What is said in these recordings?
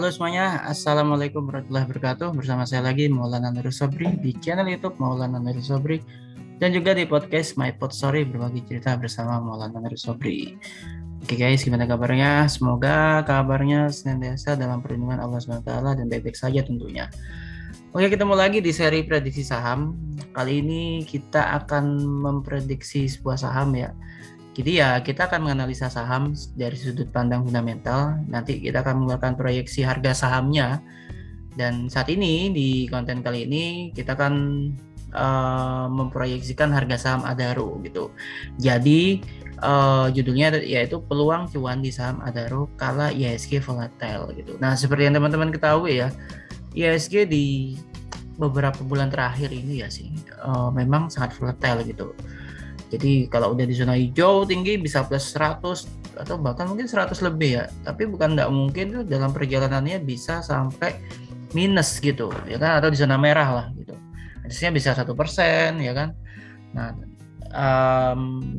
Halo semuanya, Assalamualaikum warahmatullahi wabarakatuh. Bersama saya lagi Maulana Nurul Sobri di channel YouTube Maulana Nurul Sobri dan juga di podcast My Pod Story berbagi cerita bersama Maulana Nurul Sobri. Oke guys, gimana kabarnya? Semoga kabarnya senantiasa dalam perlindungan Allah SWT dan baik-baik saja tentunya. Oke, ketemu lagi di seri prediksi saham. Kali ini kita akan memprediksi sebuah saham ya. Jadi ya kita akan menganalisa saham dari sudut pandang fundamental. Nanti kita akan mengeluarkan proyeksi harga sahamnya. Dan saat ini di konten kali ini kita akan memproyeksikan harga saham Adaro gitu. Jadi judulnya yaitu peluang cuan di saham Adaro kala IHSG volatile gitu. Nah seperti yang teman-teman ketahui ya, IHSG di beberapa bulan terakhir ini ya sih memang sangat volatile gitu. Jadi kalau udah di zona hijau tinggi bisa plus 100 atau bahkan mungkin 100 lebih ya. Tapi bukan nggak mungkin tuh dalam perjalanannya bisa sampai minus gitu ya kan, atau di zona merah lah gitu. Harusnya bisa 1% ya kan. Nah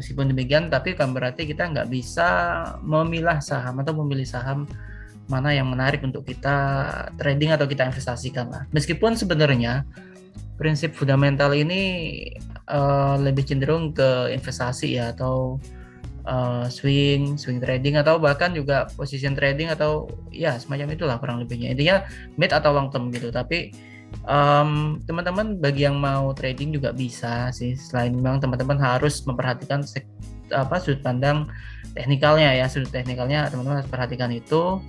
meskipun demikian tapi kan berarti kita nggak bisa memilah saham atau memilih saham mana yang menarik untuk kita trading atau kita investasikan lah. Meskipun sebenarnya prinsip fundamental ini lebih cenderung ke investasi ya, atau swing trading, atau bahkan juga position trading, atau ya semacam itulah kurang lebihnya. Intinya mid atau long term gitu. Tapi teman-teman bagi yang mau trading juga bisa sih. Selain memang teman-teman harus memperhatikan sudut pandang teknikalnya ya. Sudut teknikalnya teman-teman harus perhatikan itu.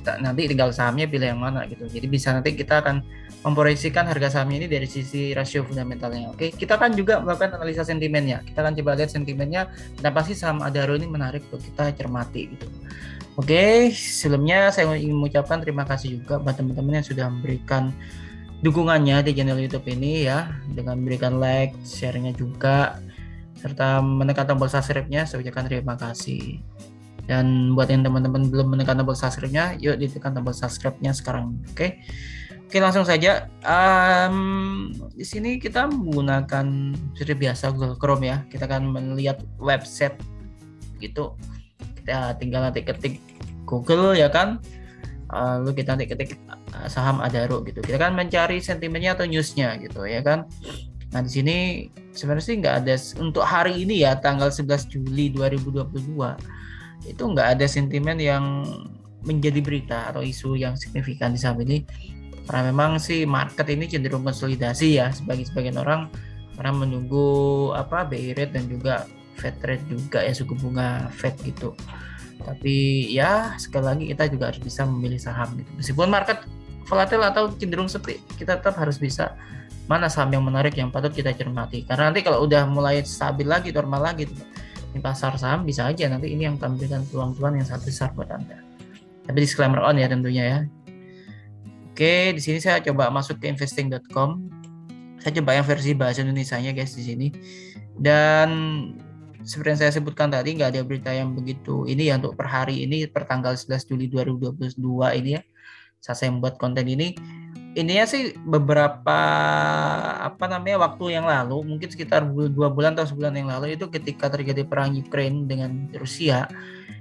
Nanti tinggal sahamnya pilih yang mana gitu. Jadi bisa nanti kita akan memproyeksikan harga sahamnya ini dari sisi rasio fundamentalnya. Oke, kita kan juga melakukan analisa sentimennya. Kita akan coba lihat sentimennya, kenapa sih saham Adaro ini menarik untuk kita cermati gitu. Oke, sebelumnya saya ingin mengucapkan terima kasih juga buat teman-teman yang sudah memberikan dukungannya di channel YouTube ini ya, dengan memberikan like, share-nya juga, serta menekan tombol subscribe-nya. Saya ucapkan terima kasih. Dan buat yang teman-teman belum menekan tombol subscribe-nya, yuk ditekan tombol subscribe-nya sekarang. Oke, langsung saja. Di sini kita menggunakan seperti biasa Google Chrome ya. Kita akan melihat website gitu. Kita tinggal nanti ketik Google ya kan. Lalu kita nanti ketik saham Adaro gitu. Kita kan mencari sentimennya atau newsnya gitu ya kan. Nah di sini sebenarnya sih nggak ada untuk hari ini ya, tanggal 11 Juli 2022 itu nggak ada sentimen yang menjadi berita atau isu yang signifikan di saham ini. Karena memang sih market ini cenderung konsolidasi ya, sebagian orang karena menunggu BI rate dan juga Fed rate juga ya, suku bunga Fed gitu. Tapi ya sekali lagi kita juga harus bisa memilih saham gitu. Meskipun market volatile atau cenderung sepi, kita tetap harus bisa mana saham yang menarik yang patut kita cermati. Karena nanti kalau udah mulai stabil lagi, normal lagi di pasar saham, bisa aja nanti ini yang tampilkan peluang cuan yang sangat besar buat Anda. Tapi disclaimer on ya tentunya ya. Oke, di sini saya coba masuk ke investing.com. Saya coba yang versi bahasa Indonesianya guys di sini. Dan seperti yang saya sebutkan tadi, nggak ada berita yang begitu ini ya untuk per hari ini, per tanggal 11 Juli 2022 ini ya. Saat saya membuat konten ini, ininya sih beberapa waktu yang lalu, mungkin sekitar 2 bulan atau sebulan yang lalu, itu ketika terjadi perang Ukraine dengan Rusia,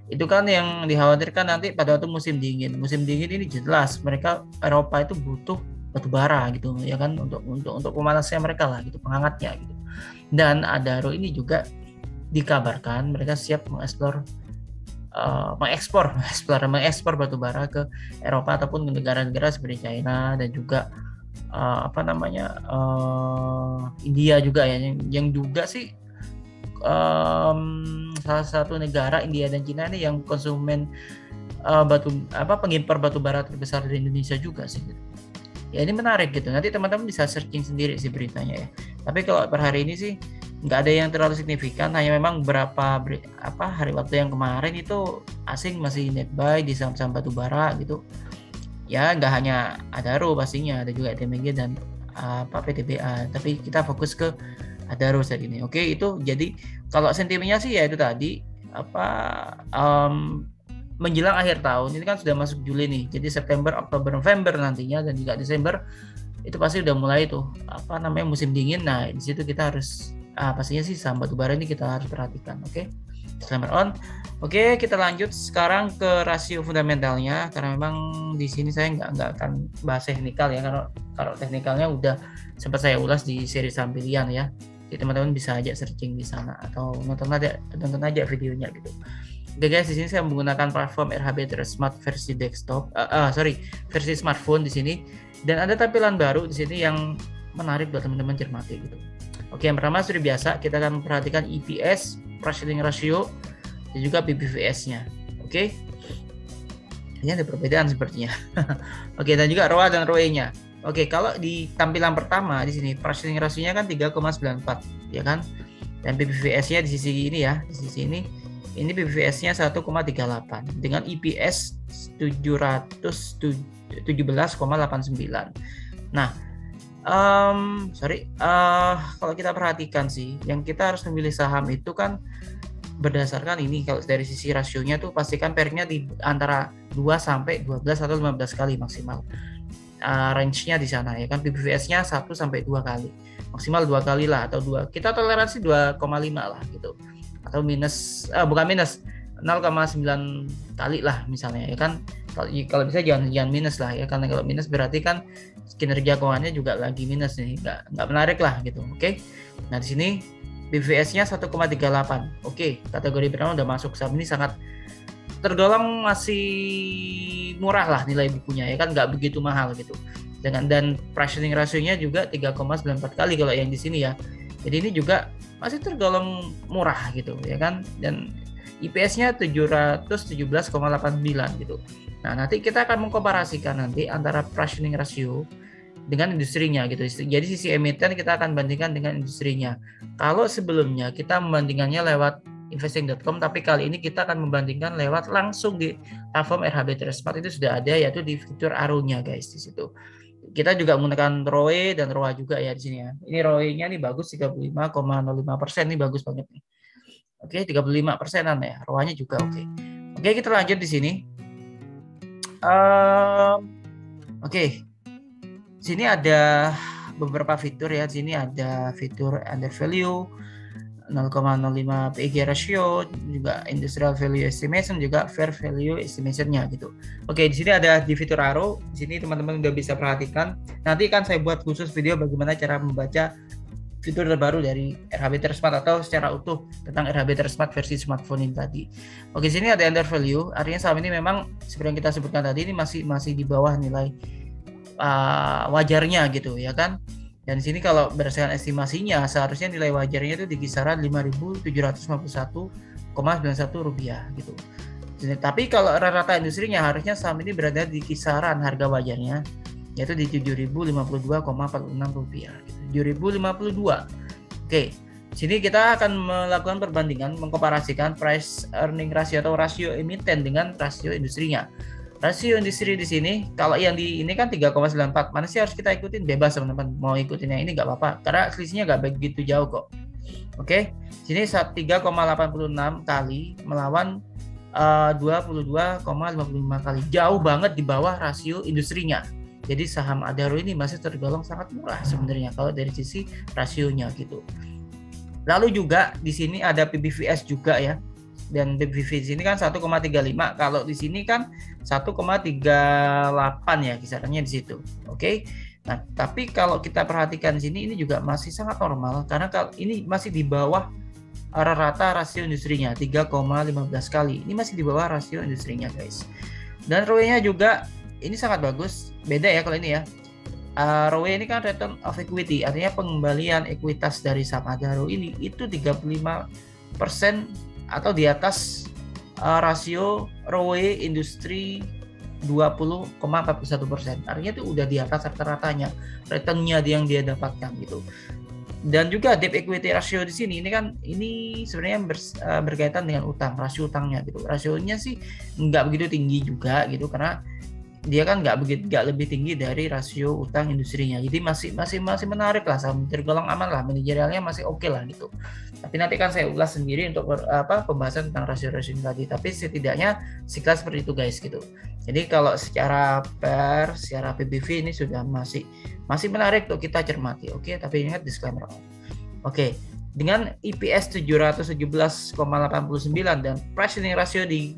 itu kan yang dikhawatirkan nanti pada waktu musim dingin ini jelas mereka Eropa itu butuh batu bara gitu ya kan, untuk pemanasnya mereka lah gitu, penghangatnya gitu. Dan Adaro ini juga dikabarkan mereka siap mengekspor batu bara ke Eropa ataupun ke negara-negara seperti China dan juga India juga ya, yang juga sih salah satu negara, India dan Cina ini yang konsumen pengimpor batu bara terbesar dari Indonesia juga sih gitu. Ya ini menarik gitu. Nanti teman-teman bisa searching sendiri sih beritanya ya. Tapi kalau per hari ini sih nggak ada yang terlalu signifikan, hanya memang beberapa hari waktu yang kemarin itu asing masih net buy di saham-saham batu bara gitu. Ya nggak hanya Adaro pastinya, ada juga TMG dan PTBA. Tapi kita fokus ke Adaro saat ini. Oke, itu jadi kalau sentimennya sih ya itu tadi menjelang akhir tahun ini kan sudah masuk Juli nih. Jadi September, Oktober, November nantinya dan juga Desember itu pasti udah mulai tuh musim dingin. Nah, di situ kita harus pastinya sih saham batubara ini kita harus perhatikan. Oke, disclaimer on. Oke, kita lanjut sekarang ke rasio fundamentalnya, karena memang di sini saya nggak akan bahas teknikal ya, karena kalau teknikalnya udah sempat saya ulas di seri saham pilihan ya. Jadi teman-teman bisa aja searching di sana atau nonton aja videonya gitu. Oke guys, di sini saya menggunakan platform RHB Smart versi desktop, versi smartphone di sini, dan ada tampilan baru di sini yang menarik buat teman-teman cermati gitu. Oke, yang pertama seperti biasa kita akan memperhatikan EPS, price earning ratio, dan juga PBVS-nya. Oke, ini ada perbedaan sepertinya. Oke, dan juga ROA dan ROE-nya. Oke, kalau di tampilan pertama di sini price earning ratio-nya kan 3,94 ya kan, dan PBVS-nya di sisi ini ya, di sisi ini PBVS-nya 1,38 dengan EPS 717,89. Nah, kalau kita perhatikan sih, yang kita harus memilih saham itu kan berdasarkan ini. Kalau dari sisi rasionya tuh pastikan PER-nya di antara 2 sampai 12 atau 15 kali maksimal. Range-nya di sana ya kan, PBVS-nya 1 sampai 2 kali. Maksimal 2 kali lah, atau 2. Kita toleransi 2,5 lah gitu. Atau bukan minus 0,9 kali lah misalnya ya kan. Kalau bisa jangan minus lah ya, karena kalau minus berarti kan kinerja keuangannya juga lagi minus nih, nggak menarik lah gitu. Oke. Nah di sini PBVS-nya 1,38. Oke, kategori pertama udah masuk. Saham ini sangat tergolong masih murah lah nilai bukunya ya kan, nggak begitu mahal gitu. Dan price earning ratio-nya juga 3,94 kali kalau yang di sini ya. Jadi ini juga masih tergolong murah gitu ya kan, dan IPS-nya 717,89 gitu. Nah, nanti kita akan mengkomparasikan nanti antara price earning ratio dengan industrinya gitu. Jadi sisi emiten kita akan bandingkan dengan industrinya. Kalau sebelumnya kita membandingkannya lewat investing.com, tapi kali ini kita akan membandingkan lewat langsung di platform RHB Smart. Itu sudah ada, yaitu di fitur ARO-nya guys di situ. Kita juga menggunakan ROE dan ROA juga ya di sini ya. Ini ROE-nya nih bagus 35,05%, nih bagus banget nih. Oke, 35%-an ya. ROA-nya juga oke. Oke, kita lanjut di sini. Oke. Di sini ada beberapa fitur ya. Di sini ada fitur under value, 0,05 PEG ratio, juga industrial value estimation, juga fair value estimation-nya gitu. Oke, di sini ada di fitur ARO. Di sini teman-teman udah bisa perhatikan. Nanti kan saya buat khusus video bagaimana cara membaca fitur terbaru dari RHB Smart atau secara utuh tentang RHB Smart versi smartphone ini tadi. Oke, di sini ada under value. Artinya saham ini memang seperti yang kita sebutkan tadi, ini masih di bawah nilai wajarnya gitu ya kan. Dan di sini kalau berdasarkan estimasinya seharusnya nilai wajarnya itu di kisaran Rp5.751,91 gitu. Tapi kalau rata-rata industrinya harusnya saham ini berada di kisaran harga wajarnya, yaitu di Rp7.052,46 gitu. 7.052. Oke. Sini kita akan melakukan perbandingan, mengkomparasikan price earning ratio atau rasio emiten dengan rasio industrinya. Rasio industri di sini, kalau yang di ini kan 3,94, mana sih harus kita ikutin? Bebas teman-teman, mau ikutin yang ini nggak apa-apa, karena selisihnya nggak begitu jauh kok. Oke, sini 3,86 kali melawan 22,55 kali, jauh banget di bawah rasio industrinya. Jadi saham Adaro ini masih tergolong sangat murah sebenarnya kalau dari sisi rasionya gitu. Lalu juga di sini ada PBVS juga ya. Dan PBVS ini kan 1,35, kalau di sini kan 1,38 ya kisarannya di situ. Oke. Nah, tapi kalau kita perhatikan di sini ini juga masih sangat normal karena kalau ini masih di bawah rata rasio industrinya 3,15 kali. Ini masih di bawah rasio industrinya, guys. Dan ROE-nya juga ini sangat bagus. Beda ya kalau ini ya. ROE ini kan return of equity, artinya pengembalian ekuitas dari saham Adaro ini itu 35% atau di atas rasio ROE industri 20,41%. Artinya itu udah di atas rata-ratanya returnnya yang dia dapatkan gitu. Dan juga debt equity ratio di sini ini sebenarnya berkaitan dengan utang, rasio utangnya gitu. Rasionya sih nggak begitu tinggi juga gitu karena dia kan nggak lebih tinggi dari rasio utang industrinya. Jadi masih menarik lah, tergolong aman lah, manajerialnya masih oke lah gitu. Tapi nanti kan saya ulas sendiri untuk pembahasan tentang rasio-rasio ini tadi. Tapi setidaknya sekilas seperti itu guys gitu. Jadi kalau secara PER, secara PBV ini sudah masih menarik untuk kita cermati. Oke, tapi ingat disclaimer. Oke. dengan EPS 717,89 dan price earning ratio di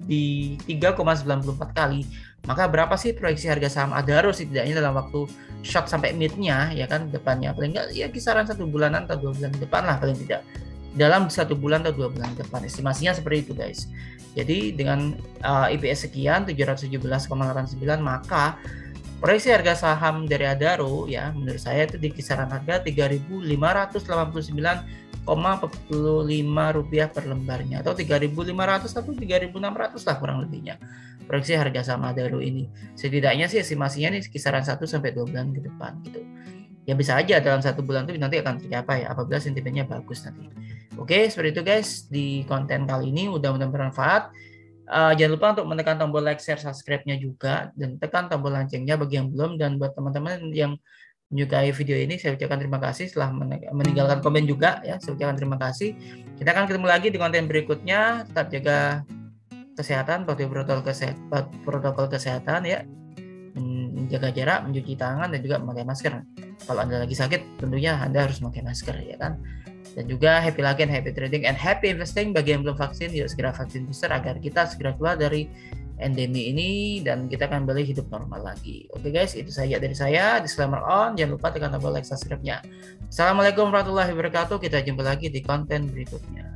3,94 kali, maka berapa sih proyeksi harga saham Adaro setidaknya dalam waktu short sampai mid-nya, ya kan, depannya paling enggak ya kisaran 1 bulanan atau 2 bulan depan lah paling tidak, dalam 1 bulan atau 2 bulan depan, estimasinya seperti itu guys. Jadi dengan EPS sekian 717,89, maka proyeksi harga saham dari Adaro ya menurut saya itu di kisaran harga 3.589,45 rupiah per lembarnya, atau 3.500 atau 3.600 lah kurang lebihnya proyeksi harga saham Adaro ini. Setidaknya sih estimasinya nih kisaran 1 sampai 2 bulan ke depan gitu. Ya bisa aja dalam 1 bulan itu nanti akan tercapai apabila sentimennya bagus nanti. Oke, seperti itu guys di konten kali ini, mudah-mudahan bermanfaat. Jangan lupa untuk menekan tombol like, share, subscribe-nya juga, dan tekan tombol loncengnya bagi yang belum. Dan buat teman-teman yang menyukai video ini, saya ucapkan terima kasih setelah meninggalkan komen juga ya. Saya ucapkan terima kasih. Kita akan ketemu lagi di konten berikutnya. Tetap jaga kesehatan, patuhi protokol kesehatan ya. Menjaga jarak, mencuci tangan, dan juga memakai masker. Kalau Anda lagi sakit, tentunya Anda harus memakai masker ya kan. Dan juga happy lagi, happy trading, and happy investing. Bagi yang belum vaksin, yuk segera vaksin booster agar kita segera keluar dari endemi ini dan kita akan kembali hidup normal lagi. Oke guys, itu saja dari saya. Disclaimer on, jangan lupa tekan tombol like, subscribe-nya. Assalamualaikum warahmatullahi wabarakatuh. Kita jumpa lagi di konten berikutnya.